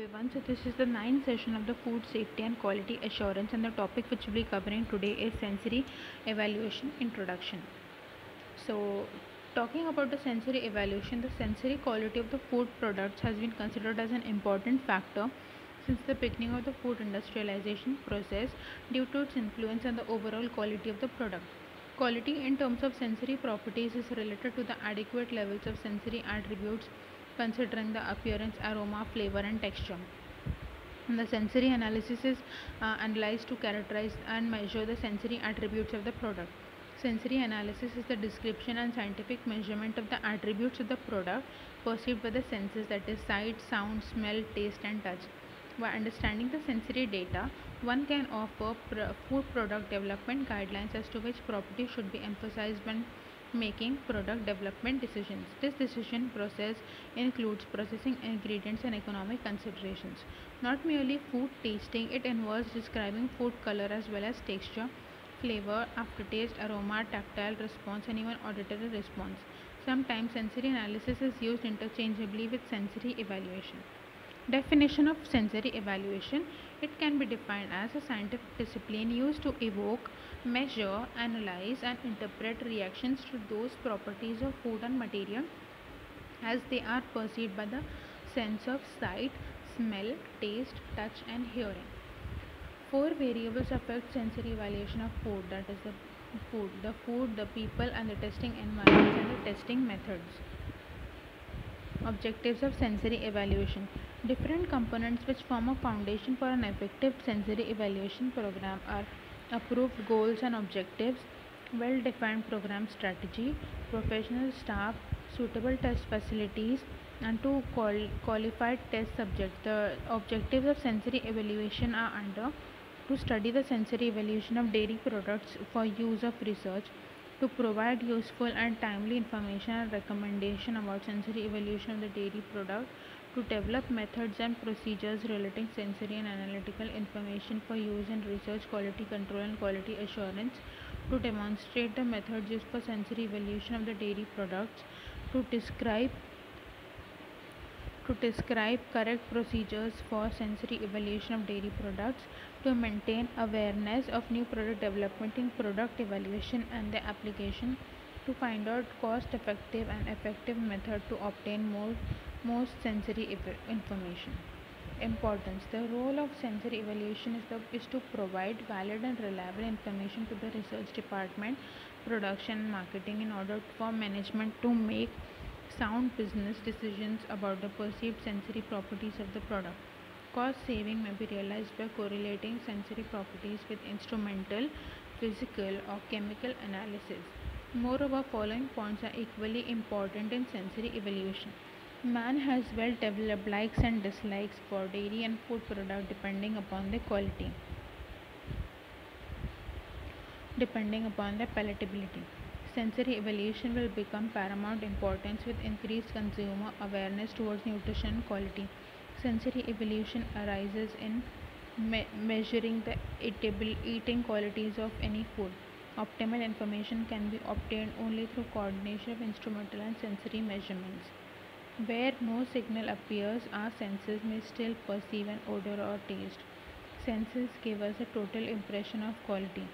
everyone. So this is the ninth session of the food safety and quality assurance, and the topic which we'll be covering today is sensory evaluation introduction. So talking about the sensory evaluation, the sensory quality of the food products has been considered as an important factor since the beginning of the food industrialization process due to its influence on the overall quality of the product. Quality in terms of sensory properties is related to the adequate levels of sensory attributes considering the appearance, aroma, flavor, and texture. And the sensory analysis is analyzed to characterize and measure the sensory attributes of the product. Sensory analysis is the description and scientific measurement of the attributes of the product perceived by the senses, that is sight, sound, smell, taste, and touch. By understanding the sensory data, one can offer food product development guidelines as to which property should be emphasized when making product development decisions. This decision process includes processing ingredients and economic considerations. Not merely food tasting, it involves describing food color as well as texture, flavor, aftertaste, aroma, tactile response, and even auditory response. Sometimes sensory analysis is used interchangeably with sensory evaluation. Definition of sensory evaluation: it can be defined as a scientific discipline used to evoke, measure, analyze, and interpret reactions to those properties of food and material as they are perceived by the sense of sight, smell, taste, touch, and hearing. Four variables affect sensory evaluation of food, that is the people, and the testing environments and the testing methods. Objectives of sensory evaluation: different components which form a foundation for an effective sensory evaluation program are approved goals and objectives, well defined program strategy, professional staff, suitable test facilities, and two qualified test subjects. The objectives of sensory evaluation are under: to study the sensory evaluation of dairy products for use of research, to provide useful and timely information and recommendation about sensory evaluation of the dairy product, to develop methods and procedures relating sensory and analytical information for use in research, quality control, and quality assurance, to demonstrate the methods used for sensory evaluation of the dairy products, to describe correct procedures for sensory evaluation of dairy products, to maintain awareness of new product development in product evaluation and their application, to find out cost effective and effective method to obtain most sensory information. Importance: the role of sensory evaluation is to provide valid and reliable information to the research department, production, and marketing in order for management to make sound business decisions about the perceived sensory properties of the product. Cost saving may be realized by correlating sensory properties with instrumental, physical, or chemical analysis. Moreover, following points are equally important in sensory evaluation. Man has well developed likes and dislikes for dairy and food products depending upon their palatability. Sensory evaluation will become paramount importance with increased consumer awareness towards nutrition and quality. Sensory evaluation arises in measuring the eating qualities of any food. Optimal information can be obtained only through coordination of instrumental and sensory measurements. Where no signal appears, our senses may still perceive an odor or taste. Senses give us a total impression of quality.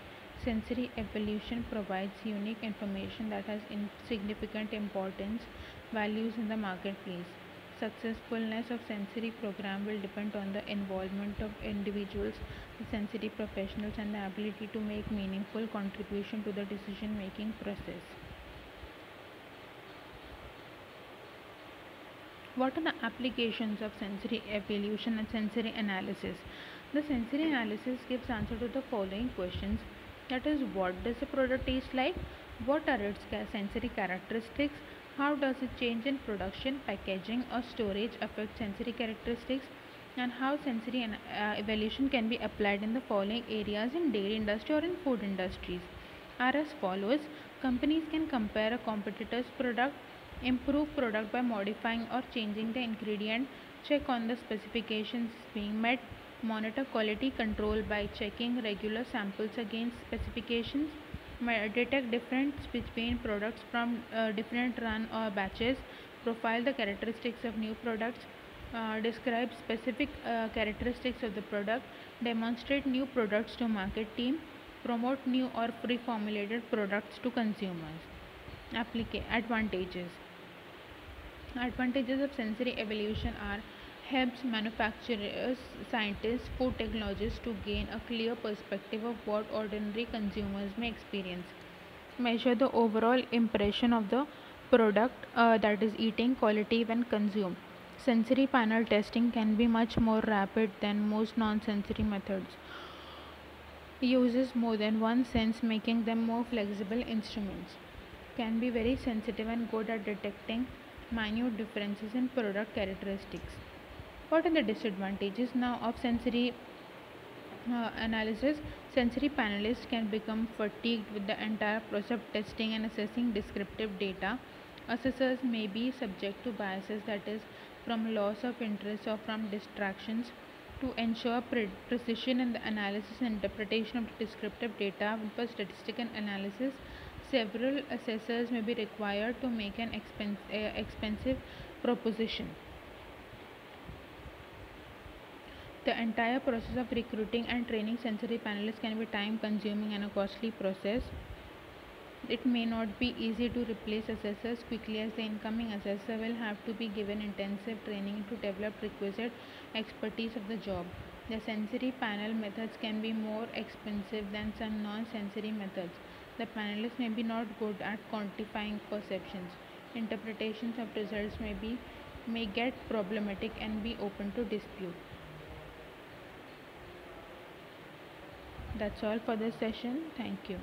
Sensory evaluation provides unique information that has significant importance values in the marketplace. Successfulness of sensory program will depend on the involvement of individuals, the sensory professionals, and the ability to make meaningful contribution to the decision making process. What are the applications of sensory evaluation and sensory analysis? The sensory analysis gives answer to the following questions, that is, what does a product taste like? What are its sensory characteristics? How does it change in production, packaging, or storage affect sensory characteristics? And how sensory evaluation can be applied in the following areas in dairy industry or in food industries are as follows. Companies can compare a competitor's product, improve product by modifying or changing the ingredient, check on the specifications being met, monitor quality control by checking regular samples against specifications, detect difference between products from different run or batches, profile the characteristics of new products, describe specific characteristics of the product, demonstrate new products to market team, promote new or pre-formulated products to consumers. Advantages. Advantages of sensory evaluation are helps manufacturers, scientists, food technologists to gain a clear perspective of what ordinary consumers may experience. Measure the overall impression of the product, that is eating quality when consumed. Sensory panel testing can be much more rapid than most non-sensory methods. Uses more than one sense, making them more flexible instruments. Can be very sensitive and good at detecting minute differences in product characteristics. What are the disadvantages now of sensory analysis? Sensory panelists can become fatigued with the entire process of testing and assessing descriptive data. Assessors may be subject to biases, that is, from loss of interest or from distractions. To ensure precision in the analysis and interpretation of the descriptive data for statistical analysis, several assessors may be required to make an expensive proposition. The entire process of recruiting and training sensory panelists can be time consuming and a costly process. It may not be easy to replace assessors quickly, as the incoming assessor will have to be given intensive training to develop requisite expertise of the job. The sensory panel methods can be more expensive than some non-sensory methods. The panelists may be not good at quantifying perceptions. Interpretations of results may get problematic and be open to dispute. That's all for this session. Thank you.